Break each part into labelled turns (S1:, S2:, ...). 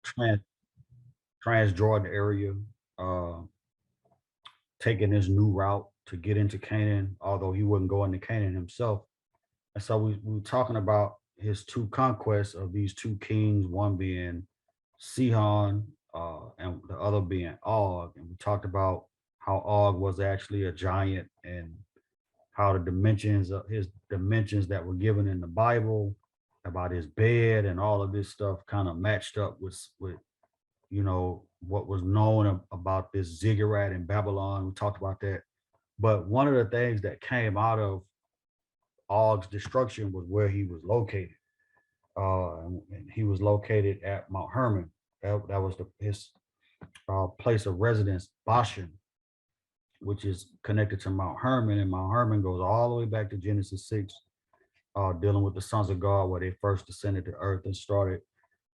S1: trans Transjordan area, uh, taking this new route to get into Canaan, although he wouldn't go into Canaan himself. And so we were talking about his two conquests of these two kings, one being Sihon, and the other being Og. And we talked about how Og was actually a giant and how the dimensions of his dimensions that were given in the Bible about his bed and all of this stuff kind of matched up with what was known about this ziggurat in Babylon. We talked about that. But one of the things that came out of Og's destruction was where he was located. And he was located at Mount Hermon. That was his place of residence, Bashan, which is connected to Mount Hermon. And Mount Hermon goes all the way back to Genesis 6, dealing with the sons of God, where they first descended to earth and started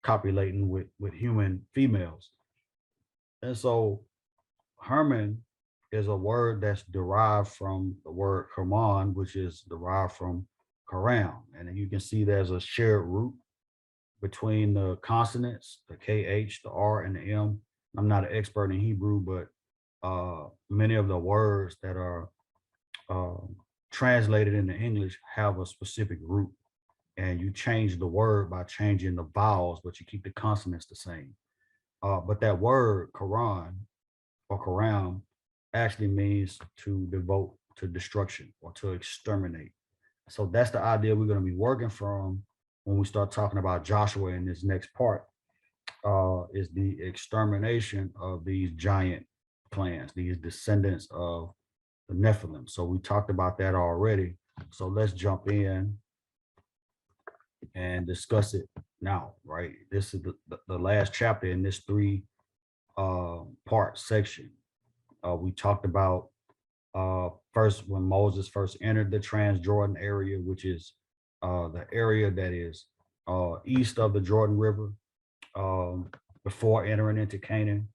S1: copulating with human females. And so Hermon is a word that's derived from the word Hermon, which is derived from Haram. And you can see there's a shared root between the consonants, the KH, the R, and the M. I'm not an expert in Hebrew, but many of the words that are uh, translated into English have a specific root. And you change the word by changing the vowels, but you keep the consonants the same. But that word, Quran or Quran, actually means to devote to destruction or to exterminate. So that's the idea we're going to be working from when we start talking about Joshua in this next part, is the extermination of these giant clans, these descendants of the Nephilim. So we talked about that already. So let's jump in and discuss it now, right? This is the last chapter in this three part section. We talked about first when Moses first entered the Transjordan area, which is the area that is east of the Jordan River, um, before entering into Canaan.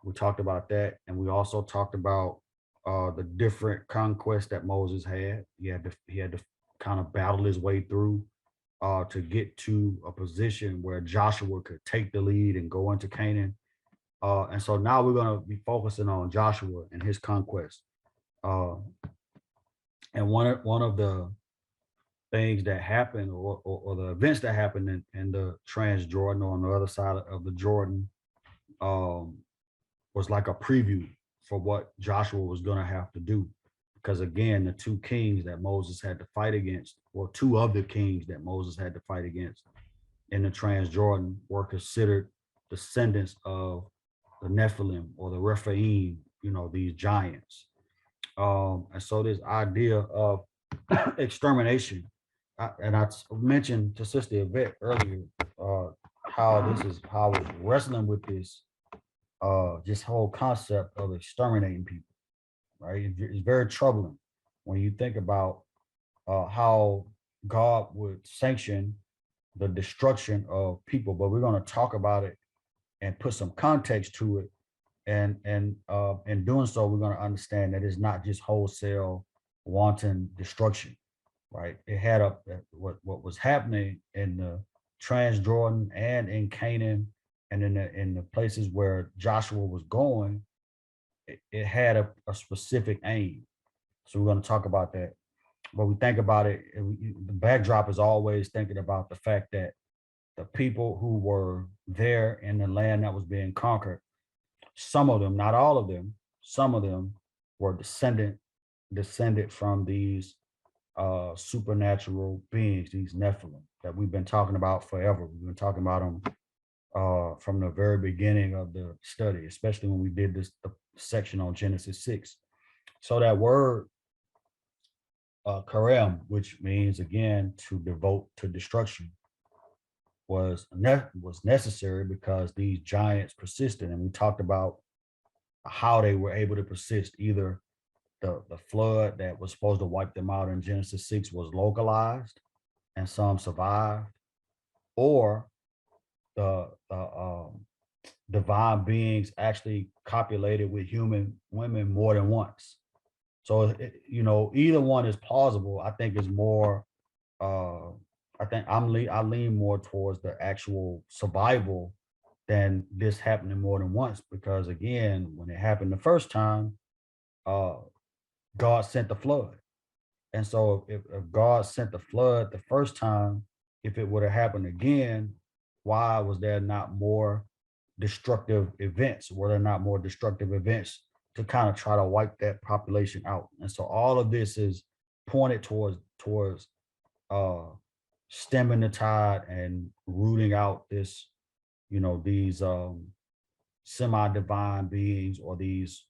S1: We talked about that, and we also talked about the different conquests that Moses had. He had to kind of battle his way through to get to a position where Joshua could take the lead and go into Canaan. And so now we're going to be focusing on Joshua and his conquest. Uh, and one of the things that happened, or the events that happened in the Transjordan, or on the other side of the Jordan, um, was like a preview for what Joshua was going to have to do. Because again, the two kings that Moses had to fight against, or two of the kings that Moses had to fight against in the Transjordan, were considered descendants of the Nephilim or the Rephaim, these giants. And so this idea of extermination, and I mentioned to Sister Yvette earlier, how how I was wrestling with this whole concept of exterminating people, right? It's very troubling when you think about how God would sanction the destruction of people. But we're going to talk about it and put some context to it. And in doing so, we're going to understand that it's not just wholesale, wanton destruction, right? It had what was happening in the Transjordan and in Canaan and in the places where Joshua was going. It had a specific aim. So we're going to talk about that. But we think about it, the backdrop is always thinking about the fact that the people who were there in the land that was being conquered, some of them, not all of them, some of them were descended from these supernatural beings, these Nephilim that we've been talking about forever. We've been talking about them from the very beginning of the study, especially when we did the section on Genesis 6. So that word karem, which means again to devote to destruction, was necessary because these giants persisted, and we talked about how they were able to persist. Either the flood that was supposed to wipe them out in Genesis 6 was localized, and some survived, or the divine beings actually copulated with human women more than once. So either one is plausible. I think is more. Uh, I think I lean more towards the actual survival than this happening more than once. Because again, when it happened the first time, uh, God sent the flood. And so if God sent the flood the first time, if it would have happened again, why was there not more destructive events? Were there not more destructive events to kind of try to wipe that population out? And so all of this is pointed towards uh stemming the tide and rooting out this, these semi-divine beings, or these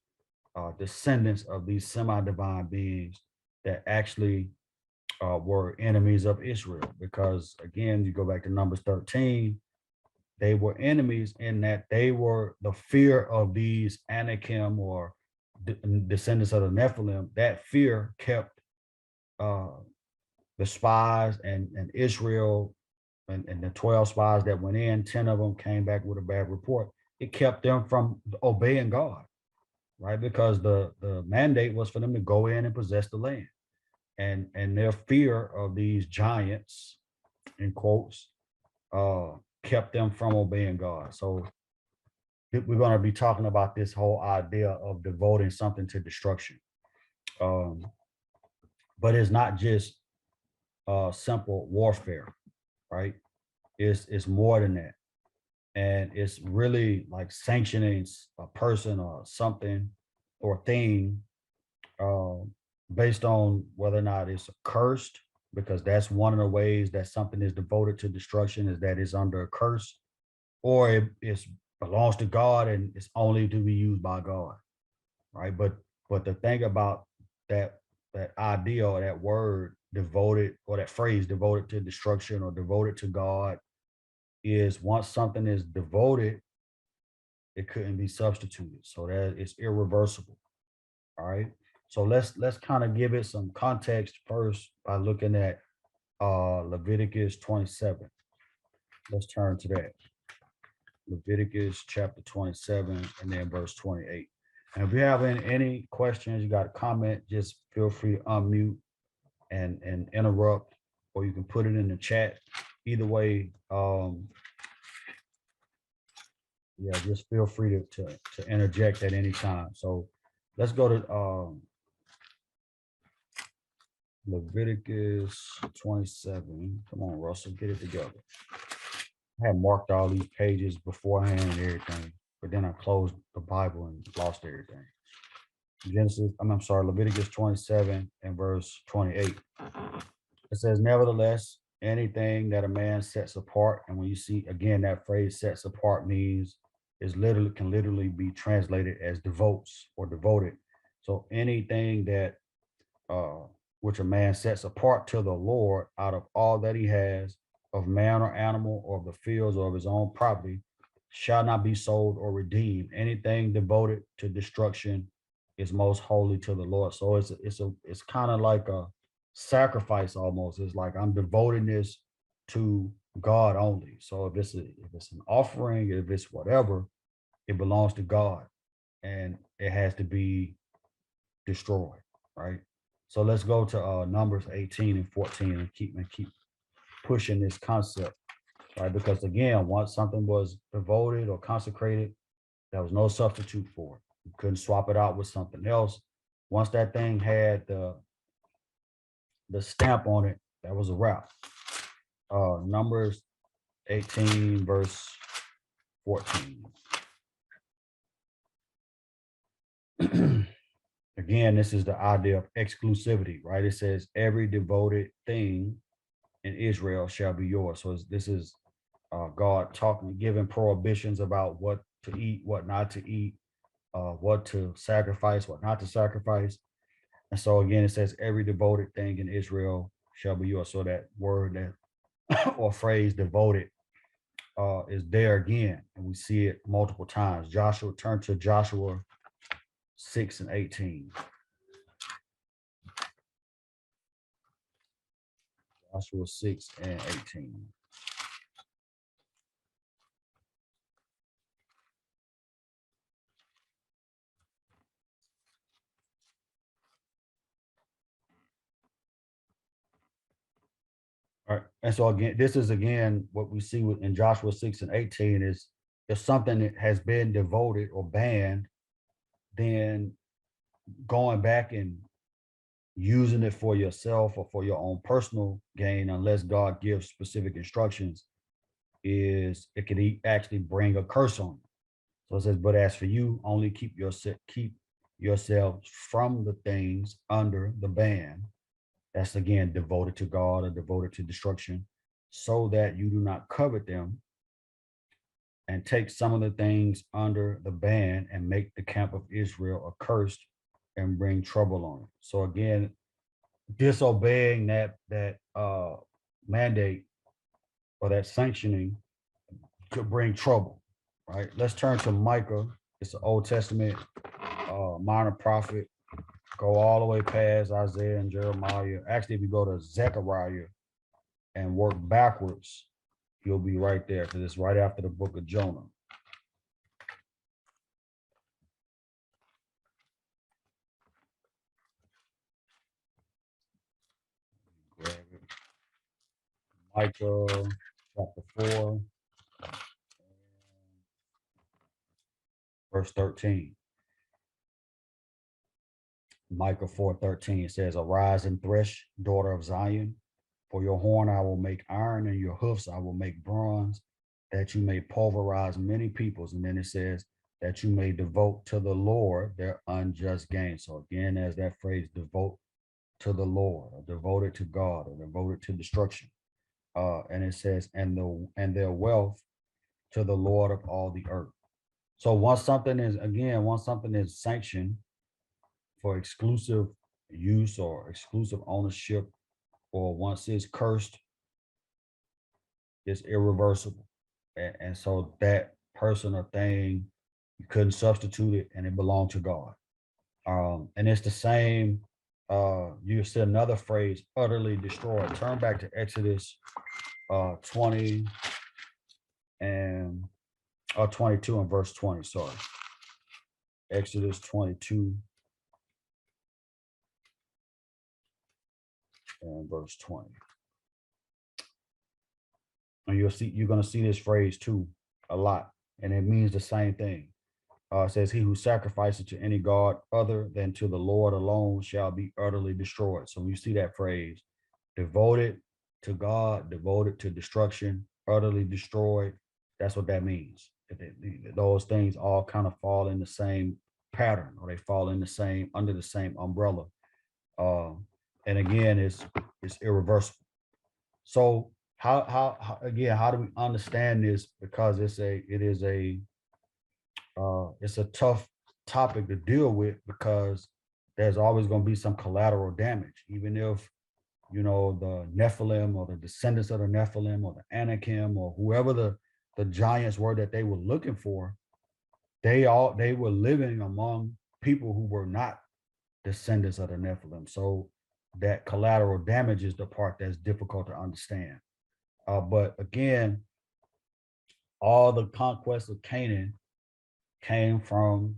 S1: descendants of these semi-divine beings that actually were enemies of Israel. Because again, you go back to Numbers 13, they were enemies in that they were the fear of these Anakim, or descendants of the Nephilim. That fear kept uh, the spies and Israel, and the 12 spies that went in, 10 of them came back with a bad report. It kept them from obeying God, right? Because the mandate was for them to go in and possess the land. And their fear of these giants, in quotes, uh, kept them from obeying God. So we're going to be talking about this whole idea of devoting something to destruction. Um, but it's not just simple warfare, right? It's more than that. And it's really like sanctioning a person or something or thing, uh, based on whether or not it's cursed, because that's one of the ways that something is devoted to destruction, is that it's under a curse, or it belongs to God and it's only to be used by God, right? But the thing about that idea, or that word devoted, or that phrase devoted to destruction or devoted to God, is once something is devoted, it couldn't be substituted. So that it's irreversible. All right. So let's kind of give it some context first by looking at Leviticus 27. Let's turn to that. Leviticus chapter 27 and then verse 28. And if you have any questions, you got a comment, just feel free to unmute and interrupt, or you can put it in the chat. Either way, yeah, just feel free to interject at any time. So let's go to Leviticus 27. Come on, Russell, get it together. I had marked all these pages beforehand and everything, but then I closed the Bible and lost everything. I'm sorry, Leviticus 27 and verse 28. It says, nevertheless, anything that a man sets apart, and when you see again that phrase sets apart means can literally be translated as devotes or devoted. So anything that uh which a man sets apart to the Lord out of all that he has, of man or animal, or of the fields, or of his own property, shall not be sold or redeemed. Anything devoted to destruction is most holy to the Lord. So it's kind of like a sacrifice almost. It's like I'm devoting this to God only. So if it's an offering, if it's whatever, it belongs to God, and it has to be destroyed, right? So let's go to Numbers 18 and 14 and keep pushing this concept, right? Because again, once something was devoted or consecrated, there was no substitute for it. You couldn't swap it out with something else. Once that thing had the stamp on it, that was a wrap. Numbers 18 verse 14. Again, this is the idea of exclusivity, right? It says every devoted thing in Israel shall be yours. So this is God talking, giving prohibitions about what to eat, what not to eat, what to sacrifice, what not to sacrifice. And so again, it says every devoted thing in Israel shall be yours. So that word that or phrase devoted is there again, and we see it multiple times. Turn to Joshua 6 and 18. Joshua 6 and 18. All right. And so again, this is again what we see in Joshua 6 and 18 is if something that has been devoted or banned, then going back and using it for yourself or for your own personal gain, unless God gives specific instructions, is it could actually bring a curse on you. So it says, but as for you, only keep yourselves from the things under the ban. That's again devoted to God or devoted to destruction, so that you do not covet them and take some of the things under the ban and make the camp of Israel accursed and bring trouble on it. So again, disobeying that mandate or that sanctioning could bring trouble, right? Let's turn to Micah. It's the Old Testament minor prophet. Go all the way past Isaiah and Jeremiah. Actually, if you go to Zechariah and work backwards, you'll be right there because it's right after the book of Jonah. Micah chapter 4, verse 13. Micah 4:13 says, arise and thresh, daughter of Zion, for your horn I will make iron, and your hoofs I will make bronze, that you may pulverize many peoples. And then it says, that you may devote to the Lord their unjust gain. So again, as that phrase, devote to the Lord, or devoted to God, or devoted to destruction. And it says, and their wealth to the Lord of all the earth. So once something is sanctioned for exclusive use or exclusive ownership, or once it's cursed, it's irreversible. And so that person or thing, you couldn't substitute it, and it belonged to God. And it's the same. You said another phrase, utterly destroyed. Turn back to Exodus 20 and 22 and verse 20. Sorry, Exodus 22 and verse 20. And you're going to see this phrase too a lot, and it means the same thing. It says, he who sacrifices to any god other than to the Lord alone shall be utterly destroyed. So when you see that phrase, devoted to God, devoted to destruction, utterly destroyed, that's what that means. Those things all kind of fall in the same pattern, or they fall in the same, under the same umbrella. And again, it's irreversible. So how again, how do we understand this? Because it's a tough topic to deal with, because there's always going to be some collateral damage, even if, you know, the Nephilim or the descendants of the Nephilim or the Anakim or whoever the giants were that they were looking for, they were living among people who were not descendants of the Nephilim. So that collateral damage is the part that's difficult to understand. But again, all the conquest of Canaan came from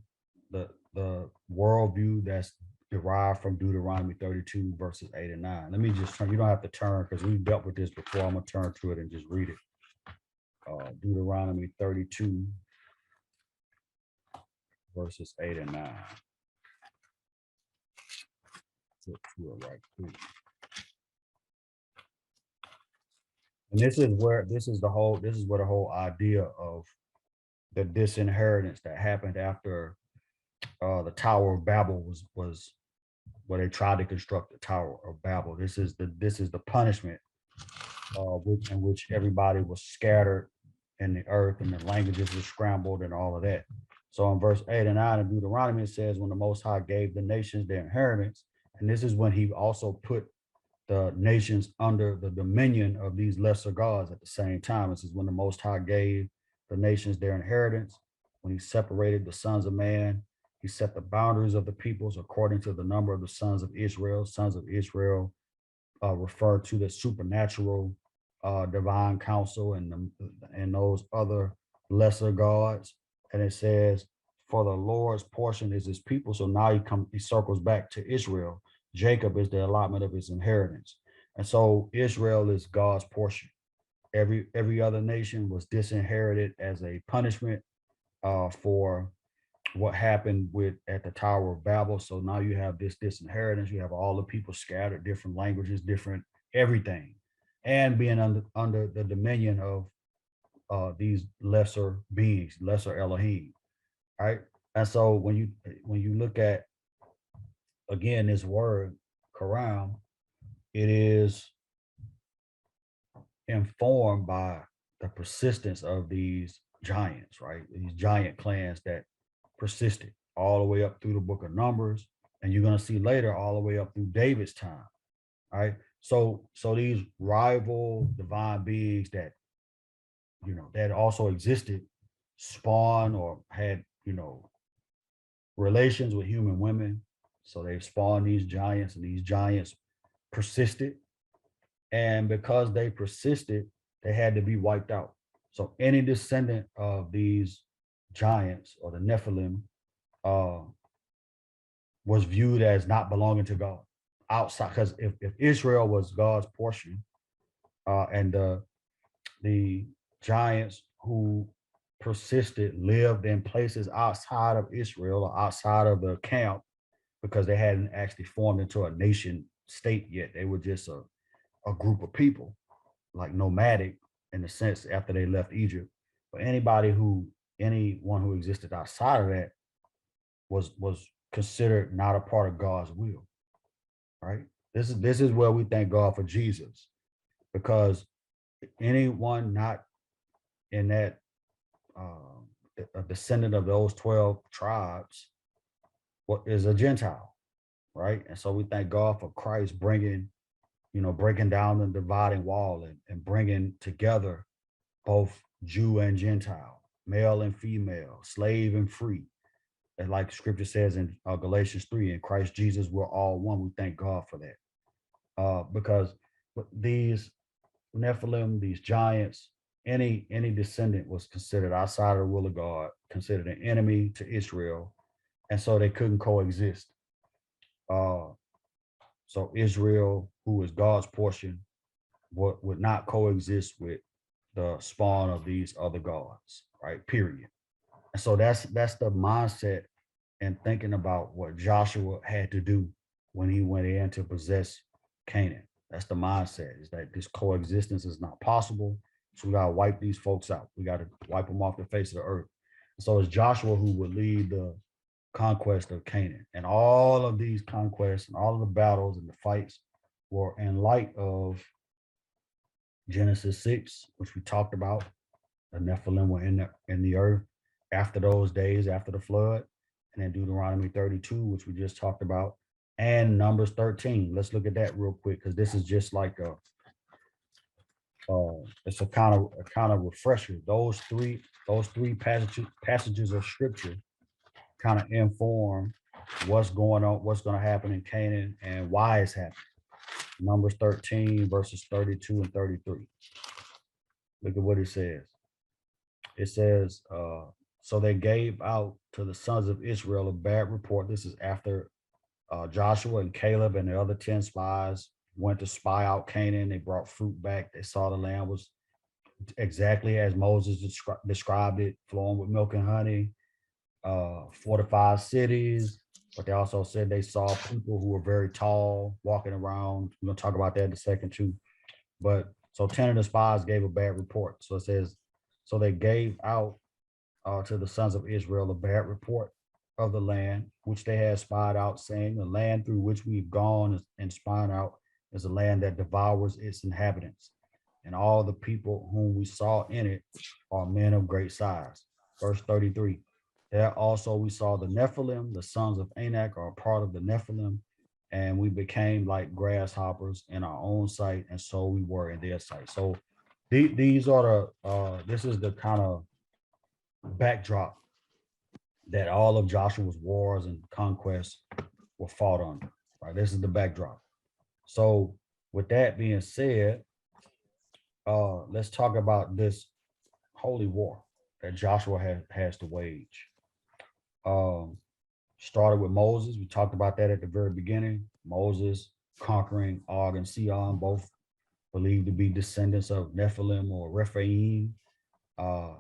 S1: the worldview that's derived from Deuteronomy 32 verses 8 and 9. Let me just turn, you don't have to turn because we've dealt with this before. I'm gonna turn to it and just read it. Deuteronomy 32 verses 8 and 9. Flip to it right quick. And this is where the whole idea of the disinheritance that happened after the Tower of Babel was where they tried to construct the Tower of Babel. This is the punishment in which everybody was scattered in the earth, and the languages were scrambled and all of that. So in verse 8 and 9 of Deuteronomy, it says, when the Most High gave the nations their inheritance, and this is when he also put the nations under the dominion of these lesser gods at the same time. It says, when the Most High gave the nations their inheritance, when he separated the sons of man, he set the boundaries of the peoples according to the number of the sons of Israel. Sons of Israel refer to the supernatural divine council and those other lesser gods. And it says, for the Lord's portion is his people. So now he circles back to Israel. Jacob is the allotment of his inheritance. And so Israel is God's portion. every other nation was disinherited as a punishment for what happened with at the Tower of Babel. So now you have this disinheritance. You have all the people scattered, different languages, different everything, and being under the dominion of these lesser beings, lesser Elohim, right? And so when you look at again this word Quran, it is informed by the persistence of these giants, right? These giant clans that persisted all the way up through the book of Numbers. And you're going to see later all the way up through David's time, right? So these rival divine beings that, that also existed, spawn or had, relations with human women. So they spawned these giants, and these giants persisted. And because they persisted, they had to be wiped out. So any descendant of these giants or the Nephilim uh, was viewed as not belonging to God outside. Because if Israel was God's portion, and the giants who persisted lived in places outside of Israel or outside of the camp, because they hadn't actually formed into a nation state yet. They were just a group of people, like nomadic in the sense after they left Egypt. But anyone who existed outside of that was considered not a part of God's will, right? This is where we thank God for Jesus, because anyone not in that a descendant of those 12 tribes what is a Gentile, right? And so we thank God for Christ breaking down the dividing wall, and bringing together both Jew and Gentile, male and female, slave and free. And like scripture says in Galatians 3, in Christ Jesus, we're all one. We thank God for that. Because these Nephilim, these giants, any descendant was considered outside of the will of God, considered an enemy to Israel, and so they couldn't coexist. Uh, so Israel, who is God's portion, would not coexist with the spawn of these other gods, right? Period. And so that's the mindset and thinking about what Joshua had to do when he went in to possess Canaan. That's the mindset, is that this coexistence is not possible. So we gotta wipe these folks out. We gotta wipe them off the face of the earth. So it's Joshua who would lead the conquest of Canaan. And all of these conquests and all of the battles and the fights were in light of Genesis 6, which we talked about. The Nephilim were in the earth after those days, after the flood. And then Deuteronomy 32, which we just talked about, and Numbers 13. Let's look at that real quick, because this is just like it's a kind of refresher. Those three passages of scripture kind of inform what's going on, what's going to happen in Canaan, and why it's happening. Numbers 13, verses 32 and 33. Look at what it says. It says, so they gave out to the sons of Israel a bad report. This is after Joshua and Caleb and the other 10 spies went to spy out Canaan. They brought fruit back. They saw the land was exactly as Moses described it, flowing with milk and honey, fortified cities. But they also said they saw people who were very tall walking around. We're going to talk about that in a second too. But so 10 of the spies gave a bad report. So it says, so they gave out to the sons of Israel a bad report of the land which they had spied out, saying, the land through which we've gone and spied out is a land that devours its inhabitants, and all the people whom we saw in it are men of great size. Verse 33. There also we saw the Nephilim, the sons of Anak are a part of the Nephilim, and we became like grasshoppers in our own sight, and so we were in their sight. So these are this is the kind of backdrop that all of Joshua's wars and conquests were fought under. Right, this is the backdrop. So with that being said, let's talk about this holy war that Joshua has to wage. Um, Started with Moses. We talked about that at the very beginning. Moses conquering Og and Sihon, both believed to be descendants of Nephilim or Rephaim, uh,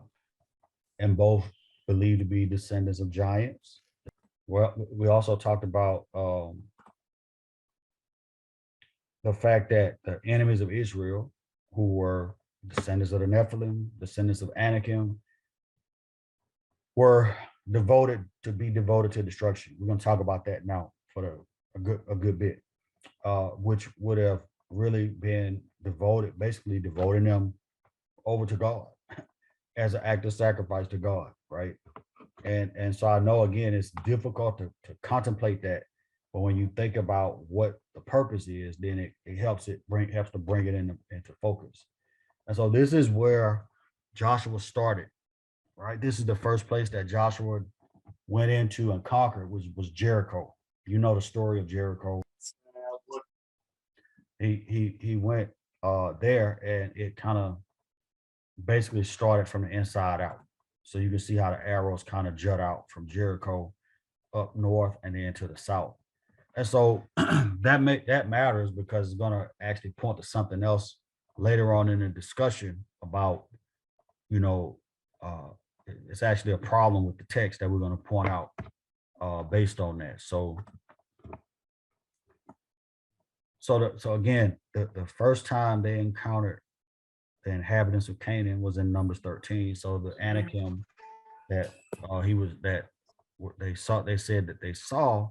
S1: and both believed to be descendants of giants. Well, we also talked about the fact that the enemies of Israel, who were descendants of the Nephilim, descendants of Anakim, were devoted to destruction. We're going to talk about that now for a good bit, which would have really been basically devoting them over to God as an act of sacrifice to God, right? And so I know again it's difficult to contemplate that, but when you think about what the purpose is, then it helps to bring it into focus. And so this is where Joshua started, right? This is the first place that Joshua went into and conquered was Jericho. You know the story of Jericho. He went there, and it kind of basically started from the inside out. So you can see how the arrows kind of jut out from Jericho up north and then to the south. And so that matters because it's going to actually point to something else later on in the discussion about, you know, uh, it's actually a problem with the text that we're going to point out based on that. So again, the first time they encountered the inhabitants of Canaan was in Numbers 13. So the Anakim that they said that they saw,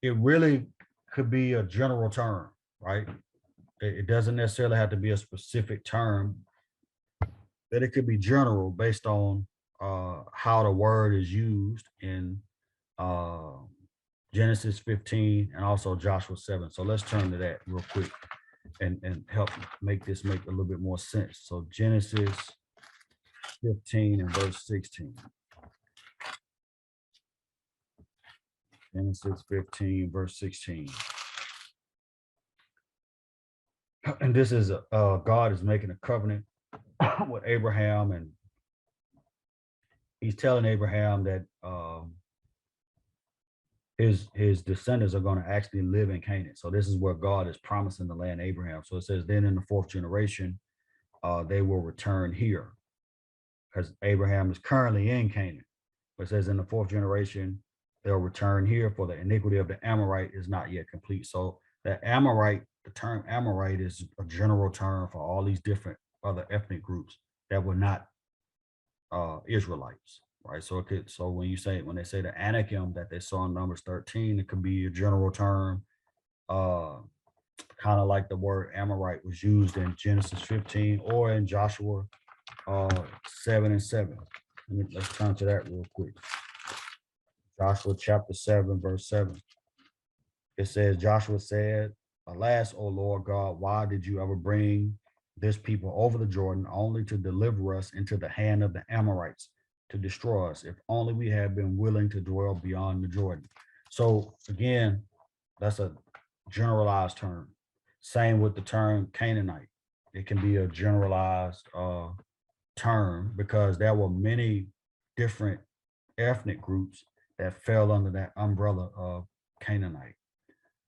S1: it really could be a general term, right? It doesn't necessarily have to be a specific term, but it could be general based on how the word is used in uh, Genesis 15 and also Joshua 7. So let's turn to that real quick and help make a little bit more sense. So Genesis 15 and verse 16. Genesis 15, verse 16. And this is God is making a covenant with Abraham, and he's telling Abraham that his descendants are going to actually live in Canaan. So this is where God is promising the land Abraham. So it says, then in the fourth generation, they will return here, because Abraham is currently in Canaan. But it says in the fourth generation, they'll return here, for the iniquity of the Amorite is not yet complete. So the term Amorite is a general term for all these different other ethnic groups that were not Israelites, right? So when they say the Anakim that they saw in Numbers 13, it could be a general term, kind of like the word Amorite was used in Genesis 15 or in Joshua 7 and 7. Let's turn to that real quick. Joshua chapter 7, verse 7. It says, Joshua said, alas, O Lord God, why did you ever bring this people over the Jordan only to deliver us into the hand of the Amorites to destroy us? If only we had been willing to dwell beyond the Jordan. So again, that's a generalized term. Same with the term Canaanite. It can be a generalized term because there were many different ethnic groups that fell under that umbrella of Canaanite.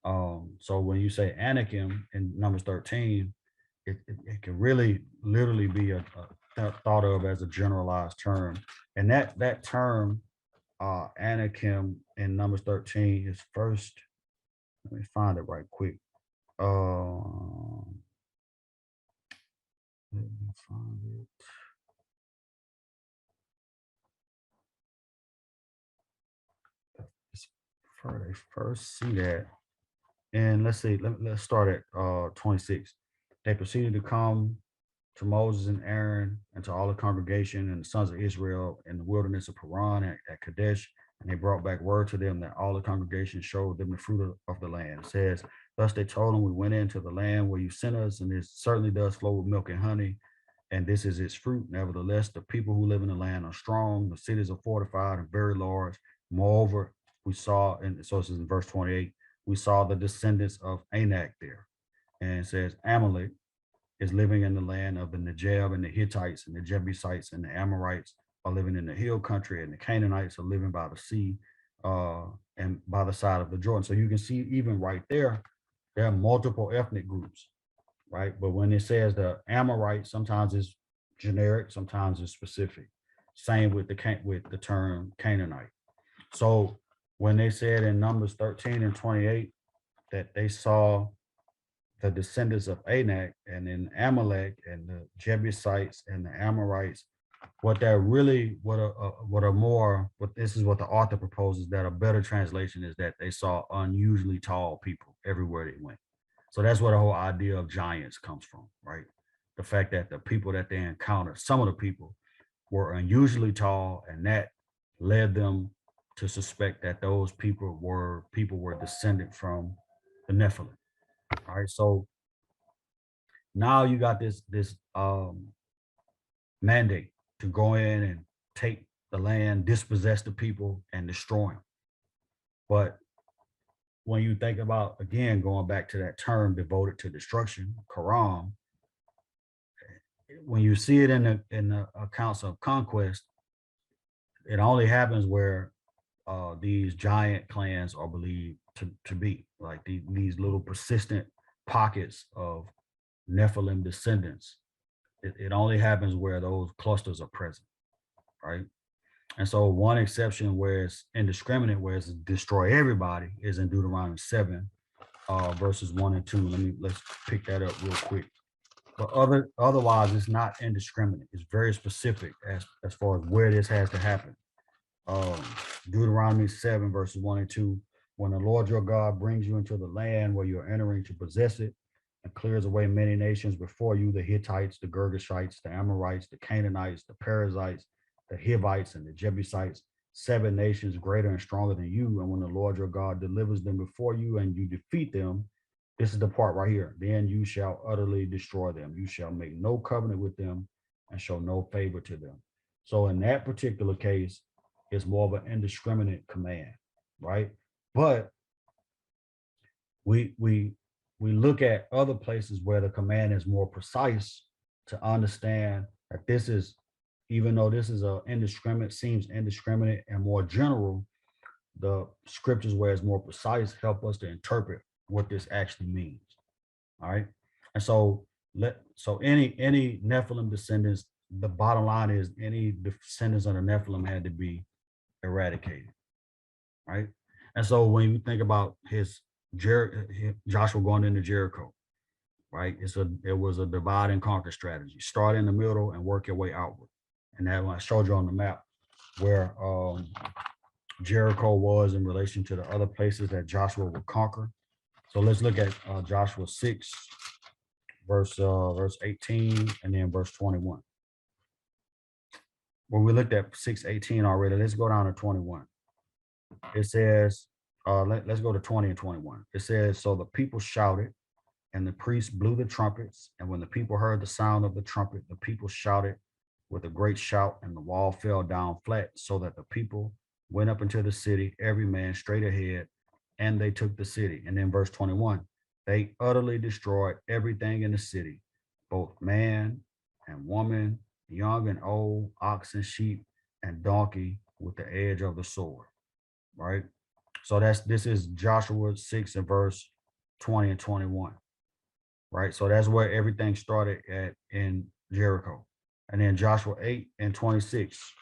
S1: So when you say Anakim in Numbers 13, it can really literally be thought of as a generalized term. And that term, Anakim in Numbers 13 is first, let me find it right quick. Let me find it. They first see that. And let's see, let's start at 26. They proceeded to come to Moses and Aaron and to all the congregation and the sons of Israel in the wilderness of Paran at Kadesh. And they brought back word to them that all the congregation showed them the fruit of the land. It says, thus they told them, we went into the land where you sent us, and it certainly does flow with milk and honey, and this is its fruit. Nevertheless, the people who live in the land are strong. The cities are fortified and very large. Moreover, we saw, and so this is in verse 28, we saw the descendants of Anak there. And it says, Amalek is living in the land of the Negev, and the Hittites and the Jebusites and the Amorites are living in the hill country, and the Canaanites are living by the sea and by the side of the Jordan. So you can see even right there are multiple ethnic groups right? But when it says the Amorite, sometimes it's generic, sometimes it's specific. Same with the term Canaanite. So when they said in Numbers 13 and 28 that they saw the descendants of Anak and then Amalek and the Jebusites and the Amorites, what that really, what this is what the author proposes, that a better translation is that they saw unusually tall people everywhere they went. So that's where the whole idea of giants comes from, right? The fact that the people that they encountered, some of the people were unusually tall, and that led them to suspect that those people were descended from the Nephilim. All right, so now you got this mandate to go in and take the land, dispossess the people, and destroy them. But when you think about, again, going back to that term devoted to destruction, Karam, when you see it in the accounts of conquest, it only happens where these giant clans are believed to be like these little persistent pockets of Nephilim descendants. It only happens where those clusters are present, right? And so one exception where it's indiscriminate, where it's destroy everybody, is in Deuteronomy 7, verses 1 and 2. Let's pick that up real quick. But otherwise, it's not indiscriminate. It's very specific as far as where this has to happen. Um, Deuteronomy 7, verses 1 and 2. When the Lord your God brings you into the land where you're entering to possess it, and clears away many nations before you, the Hittites, the Girgashites, the Amorites, the Canaanites, the Perizzites, the Hivites, and the Jebusites, 7 nations greater and stronger than you. And when the Lord your God delivers them before you and you defeat them, this is the part right here. Then you shall utterly destroy them. You shall make no covenant with them and show no favor to them. So in that particular case, it's more of an indiscriminate command, right? But we look at other places where the command is more precise to understand that this is, even though this is a indiscriminate, seems indiscriminate and more general, the scriptures where it's more precise help us to interpret what this actually means. All right. And so any Nephilim descendants, the bottom line is any descendants of the Nephilim had to be eradicated. Right. And so when you think about Joshua going into Jericho, right? It was a divide and conquer strategy. Start in the middle and work your way outward. And that one I showed you on the map where Jericho was in relation to the other places that Joshua would conquer. So let's look at Joshua 6, verse 18, and then verse 21. Well, we looked at 6:18 already. Let's go down to 21. It says, let's go to 20 and 21. It says, so the people shouted, and the priests blew the trumpets. And when the people heard the sound of the trumpet, the people shouted with a great shout, and the wall fell down flat, so that the people went up into the city, every man straight ahead, and they took the city. And then verse 21, they utterly destroyed everything in the city, both man and woman, young and old, ox and sheep, and donkey with the edge of the sword. Right? So this is Joshua 6 and verse 20 and 21. Right? So that's where everything started at in Jericho. And then Joshua 8 and 26.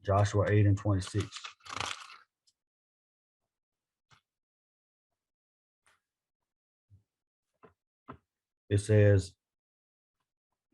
S1: Joshua 8 and 26. It says,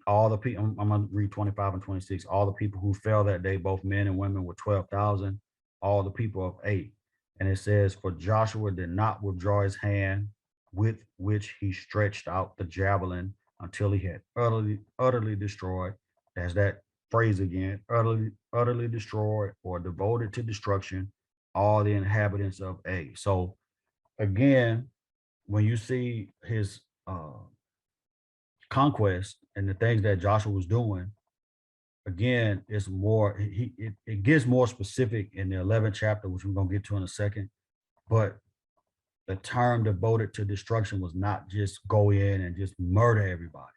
S1: all the people, I'm going to read 25 and 26. All the people who fell that day, both men and women, were 12,000, all the people of 8. And it says, for Joshua did not withdraw his hand with which he stretched out the javelin until he had utterly destroyed. That's that phrase again, utterly destroyed or devoted to destruction all the inhabitants of A. So again, when you see his conquest and the things that Joshua was doing, again, it's more, it gets more specific in the 11th chapter, which we're going to get to in a second. But the term devoted to destruction was not just go in and just murder everybody.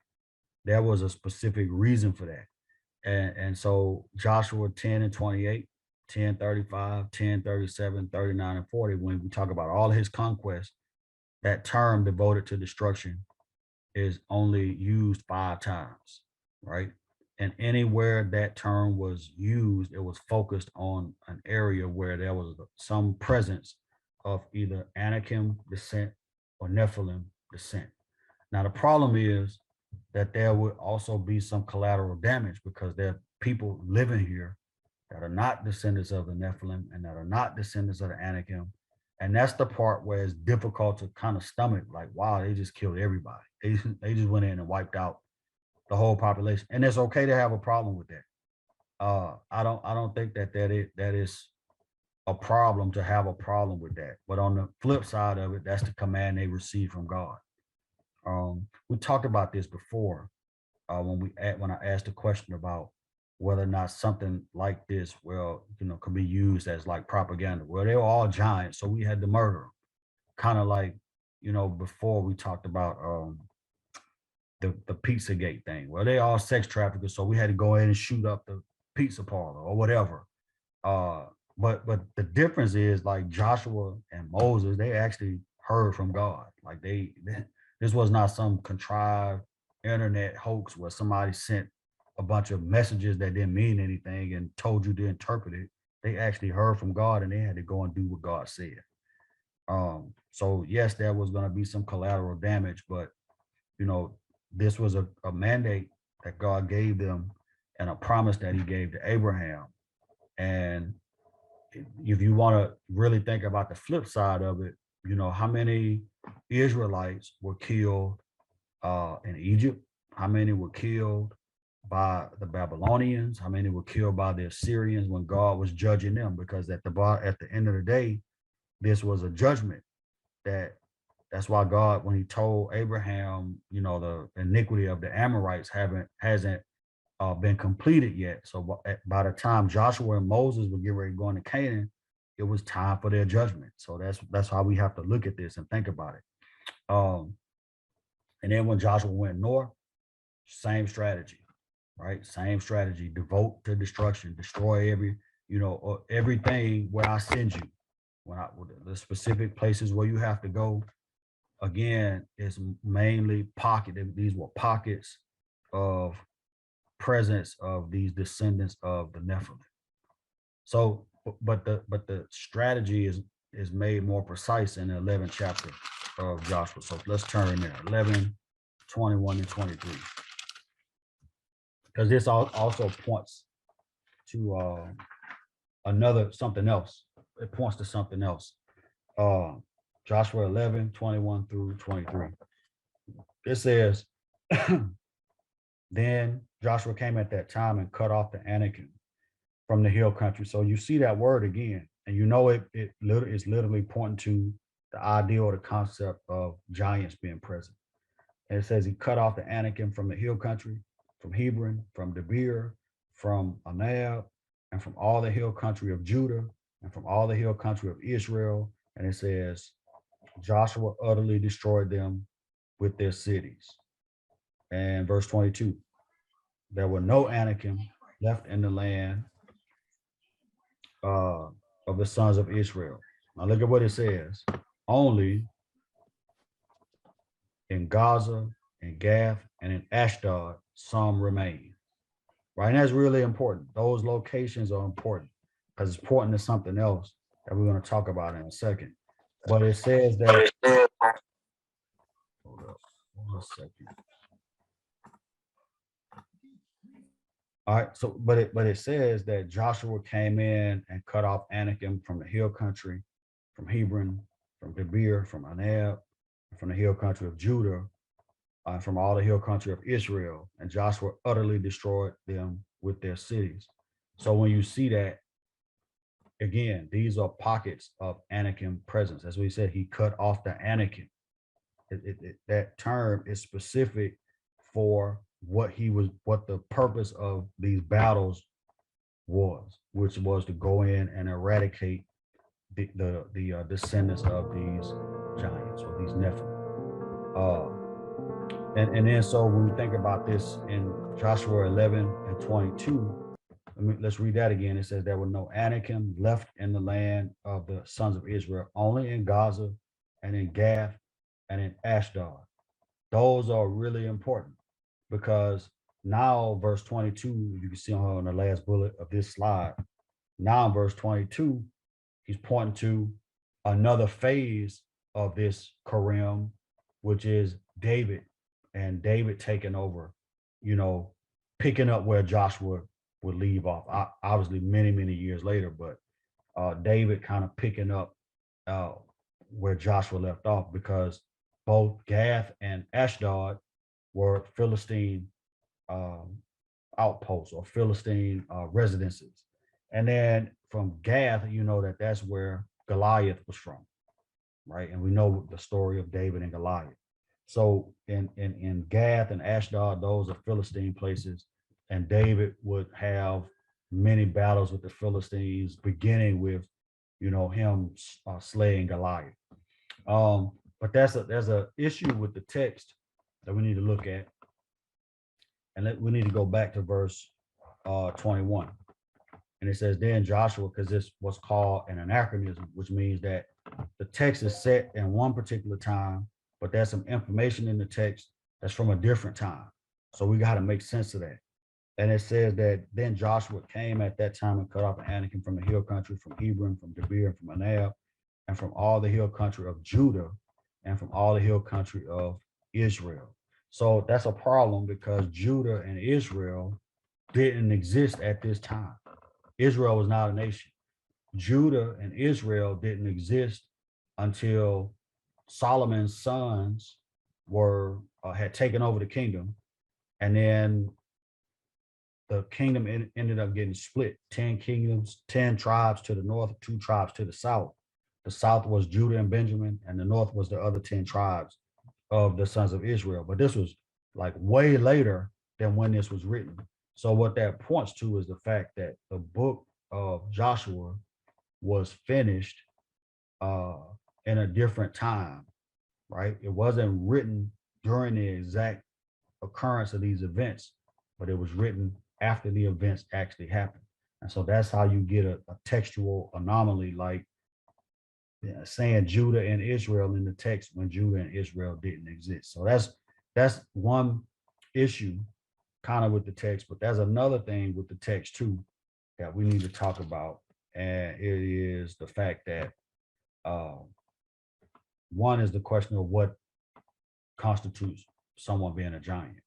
S1: There was a specific reason for that. And so Joshua 10 and 28, 10, 35, 10, 37, 39, and 40, when we talk about all of his conquests, that term devoted to destruction is only used 5 times, right? And anywhere that term was used, it was focused on an area where there was some presence of either Anakim descent or Nephilim descent. Now, the problem is that there would also be some collateral damage because there are people living here that are not descendants of the Nephilim and that are not descendants of the Anakim. And that's the part where it's difficult to kind of stomach, like, wow, they just killed everybody. They just went in and wiped out the whole population. And it's okay to have a problem with that. I don't think that is a problem to have a problem with that. But on the flip side of it, that's the command they received from God. We talked about this before when I asked a question about whether or not something like this, well, could be used as like propaganda. Well, they were all giants, so we had to murder them. Kind of like, before we talked about the Pizzagate thing. Well, they all sex traffickers, so we had to go in and shoot up the pizza parlor or whatever. Uh, but the difference is like Joshua and Moses, they actually heard from God. Like this was not some contrived internet hoax where somebody sent a bunch of messages that didn't mean anything and told you to interpret it. They actually heard from God and they had to go and do what God said. So yes, there was going to be some collateral damage, but you know, this was a mandate that God gave them and a promise that he gave to Abraham. And if you want to really think about the flip side of it, how many Israelites were killed in Egypt? How many were killed by the Babylonians? How many were killed by the Assyrians when God was judging them? Because at the end of the day, this was a judgment that's why God, when he told Abraham, the iniquity of the Amorites hasn't been completed yet. So by the time Joshua and Moses were getting ready to go into Canaan, it was time for their judgment. So that's how we have to look at this and think about it. And then when Joshua went north, same strategy, right? Same strategy: devote to destruction, destroy everything where I send you. The specific places where you have to go, again, is mainly pocketed. These were pockets of presence of these descendants of the Nephilim. So, but the strategy is made more precise in the 11th chapter of Joshua. So let's turn there, 11, 21, and 23, because this also points to something else. It points to something else. Uh, Joshua 11, 21 through 23. It says, then Joshua came at that time and cut off the Anakim from the hill country. So you see that word again, and it is literally pointing to the idea or the concept of giants being present. And it says he cut off the Anakim from the hill country, from Hebron, from Debir, from Anab, and from all the hill country of Judah, and from all the hill country of Israel. And it says Joshua utterly destroyed them with their cities. And verse 22, there were no Anakim left in the land of the sons of Israel. Now look at what it says. Only in Gaza, in Gath, and in Ashdod, some remain. Right? And that's really important. Those locations are important because it's pointing to something else that we're going to talk about in a second. But it says that, hold up, 1 second. All right, so but it says that Joshua came in and cut off Anakim from the hill country, from Hebron, from Debir, from Anab, from the hill country of Judah, from all the hill country of Israel, and Joshua utterly destroyed them with their cities. So when you see that, again, these are pockets of Anakim presence. As we said, he cut off the Anakim. That term is specific for what the purpose of these battles was, which was to go in and eradicate the descendants of these giants or these Nephilim. And then so when we think about this in Joshua 11 and 22, let's read that again. It says there were no Anakim left in the land of the sons of Israel, only in Gaza and in Gath and in Ashdod. Those are really important because now verse 22, you can see on the last bullet of this slide. Now in verse 22, he's pointing to another phase of this Karim, which is David, and David taking over, you know, picking up where Joshua would leave off. Obviously, many years later, but David kind of picking up uh, where Joshua left off, because both Gath and Ashdod were Philistine um, outposts or Philistine residences. And then from Gath, you know that that's where Goliath was from, right? And we know the story of David and Goliath. So in Gath and Ashdod, those are Philistine places, and David would have many battles with the Philistines, beginning with, you know, him slaying Goliath. But there's a issue with the text that we need to look at, and we need to go back to verse 21. And it says, then Joshua, because this was called an anachronism, which means that the text is set in one particular time, but there's some information in the text that's from a different time. So we got to make sense of that. And it says that then Joshua came at that time and cut off Anakim from the hill country, from Hebron, from Debir, and from Anab, and from all the hill country of Judah, and from all the hill country of Israel. So that's a problem because Judah and Israel didn't exist at this time. Israel was not a nation. Judah and Israel didn't exist until Solomon's sons were had taken over the kingdom, and then the kingdom ended up getting split. 10 kingdoms, 10 tribes to the north, 2 tribes to the south. The south was Judah and Benjamin, and the north was the other 10 tribes of the sons of Israel. But this was like way later than when this was written. So what that points to is the fact that the book of Joshua was finished uh, in a different time, right? It wasn't written during the exact occurrence of these events, but it was written after the events actually happened. And so that's how you get a textual anomaly, like saying Judah and Israel in the text when Judah and Israel didn't exist. So that's one issue kind of with the text, but there's another thing with the text too that we need to talk about, and it is the fact that one is the question of what constitutes someone being a giant.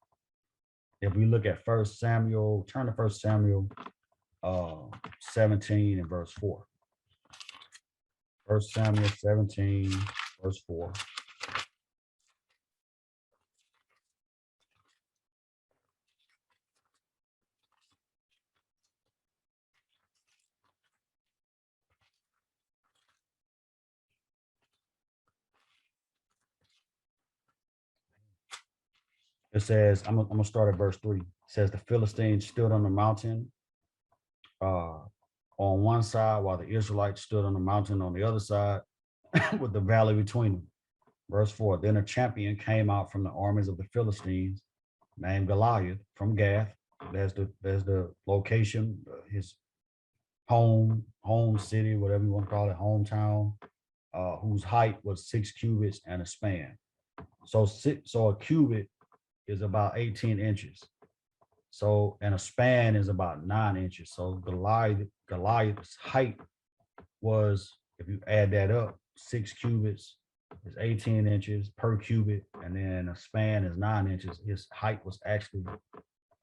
S1: If we look at First Samuel, turn to First Samuel 17 and verse 4. First Samuel 17, verse 4. It says, I'm gonna start at verse 3. It says, the Philistines stood on the mountain on one side, while the Israelites stood on the mountain on the other side, with the valley between them. Verse 4. Then a champion came out from the armies of the Philistines, named Goliath, from Gath. There's the location, his home city, whatever you want to call it, hometown, whose height was 6 cubits and a span. So a cubit is about 18 inches. So, and a span is about 9 inches. So Goliath's height was, if you add that up, 6 cubits is 18 inches per cubit, and then a span is 9 inches. His height was actually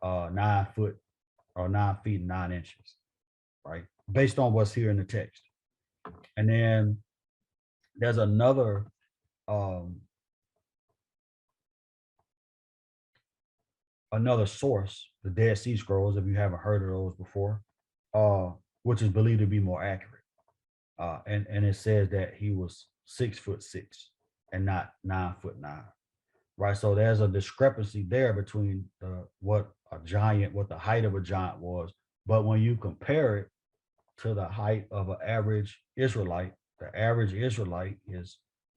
S1: 9 foot or 9 feet and 9 inches, right? Based on what's here in the text. And then there's another source, the Dead Sea Scrolls, if you haven't heard of those before, which is believed to be more accurate. And it says that he was 6'6" and not 9'9", right? So there's a discrepancy there between what the height of a giant was. But when you compare it to the height of an average Israelite, the average Israelite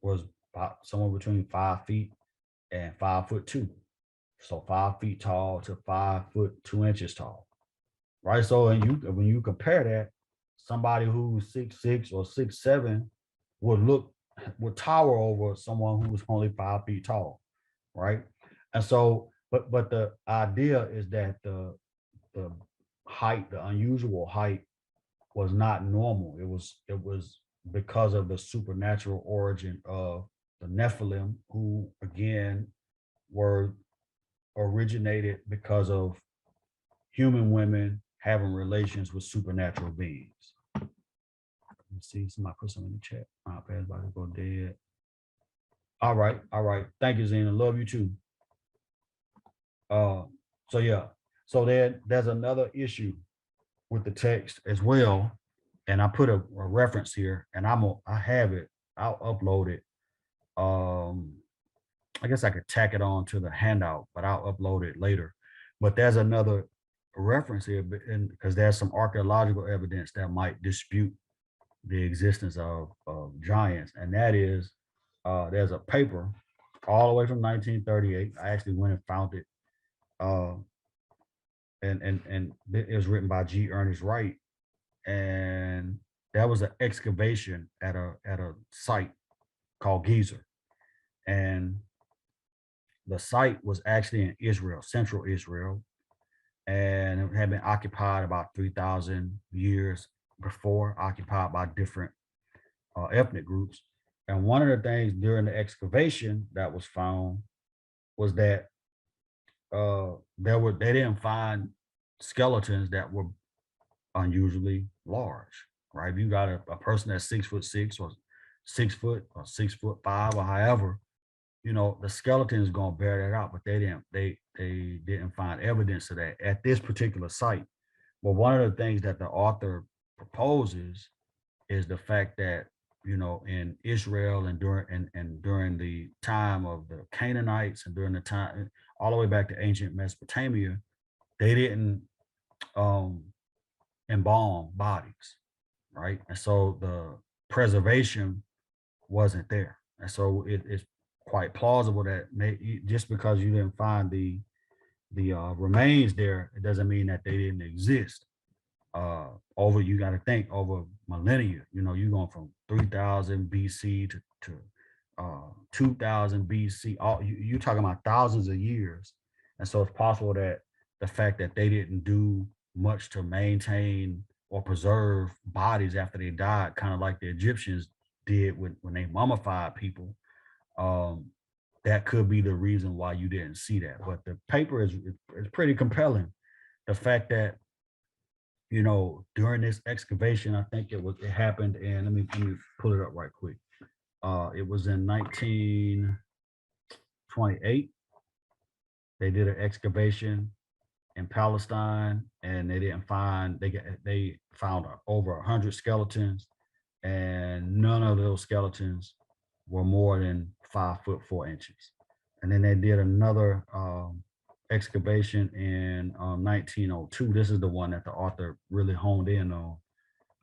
S1: was about somewhere between 5 feet and 5'2". So 5 feet tall to 5 foot 2 inches tall, right? So when you compare that, somebody who's 6'6" or 6'7" would tower over someone who was only 5 feet tall, right? And so, but the idea is that the height, the unusual height, was not normal. It was because of the supernatural origin of the Nephilim, who again were originated because of human women having relations with supernatural beings. Let me see, somebody put something in the chat. My iPad's about to go dead. All right, all right. Thank you, Zena. Love you too. Uh, so yeah, so there's another issue with the text as well, and I put a reference here, and I have it. I'll upload it. Um, I guess I could tack it on to the handout, but I'll upload it later. But there's another reference here, because there's some archaeological evidence that might dispute the existence of giants, and that is there's a paper all the way from 1938. I actually went and found it, uh, and it was written by G. Ernest Wright, and that was an excavation at a site called Gezer, and the site was actually in Israel, central Israel, and it had been occupied about 3,000 years before, occupied by different ethnic groups. And one of the things during the excavation that was found was that they didn't find skeletons that were unusually large, right? If you got a person that's 6'6" or 6 foot or 6'5" or however, the skeleton is going to bear that out, but they didn't find evidence of that at this particular site. But one of the things that the author proposes is the fact that in Israel and during the time of the Canaanites and during the time all the way back to ancient Mesopotamia, they didn't um, embalm bodies, right? And so the preservation wasn't there, and so it's quite plausible that just because you didn't find the remains there, it doesn't mean that they didn't exist. Over You got to think over millennia. You're going from 3,000 BC to 2,000 BC. You're talking about thousands of years, and so it's possible that the fact that they didn't do much to maintain or preserve bodies after they died, kind of like the Egyptians did when they mummified people, um, that could be the reason why you didn't see that. But the paper is pretty compelling. The fact that during this excavation, I think it happened, and let me pull it up right quick. It was in 1928. They did an excavation in Palestine, and they found over 100 skeletons, and none of those skeletons were more than 5'4". And then they did another excavation in 1902. This is the one that the author really honed in on,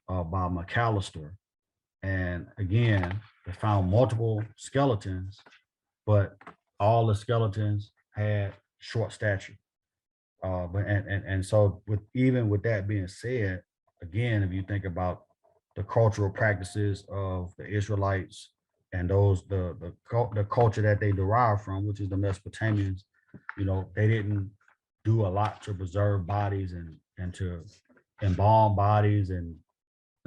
S1: by McAllister. And again, they found multiple skeletons, but all the skeletons had short stature. So with that being said, again, if you think about the cultural practices of the Israelites and the culture that they derive from, which is the Mesopotamians, they didn't do a lot to preserve bodies and to embalm bodies, and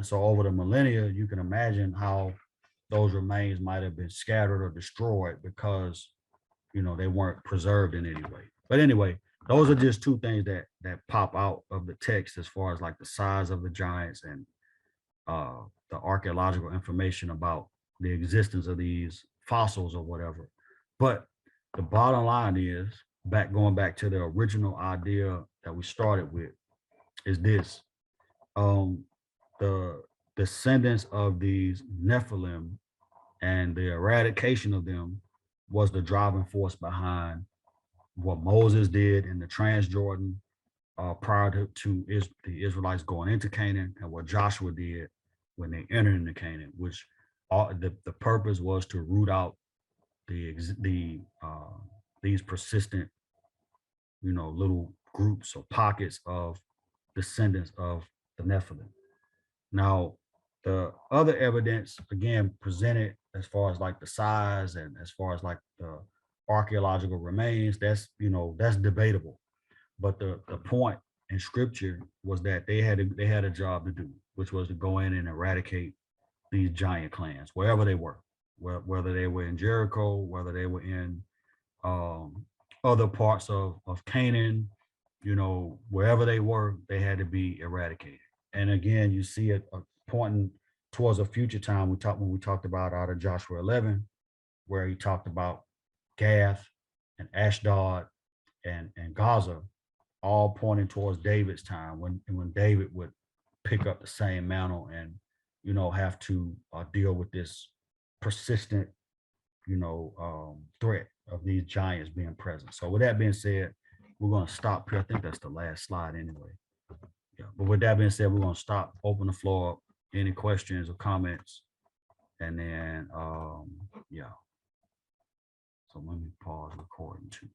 S1: so over the millennia, you can imagine how those remains might have been scattered or destroyed because they weren't preserved in any way. But anyway, those are just two things that pop out of the text as far as like the size of the giants and the archaeological information about the existence of these fossils or whatever. But the bottom line is, going back to the original idea that we started with, is this. The descendants of these Nephilim and the eradication of them was the driving force behind what Moses did in the Transjordan prior to the Israelites going into Canaan, and what Joshua did when they entered into Canaan, which the purpose was to root out these persistent, little groups or pockets of descendants of the Nephilim. Now, the other evidence, again, presented as far as like the size and as far as like archaeological remains, that's, that's debatable. But the point in scripture was that they had a job to do, which was to go in and eradicate these giant clans wherever they were, whether they were in Jericho, whether they were in other parts of Canaan, wherever they were, they had to be eradicated. And again, you see it pointing towards a future time. When we talked about out of Joshua 11, where he talked about Gath and Ashdod and Gaza, all pointing towards David's time when David would pick up the same mantle and have to deal with this persistent threat of these giants being present. So with that being said, we're going to stop here. I think that's the last slide anyway. Yeah. But with that being said, we're going to stop, open the floor up. Any questions or comments? And then, yeah. So let me pause recording too.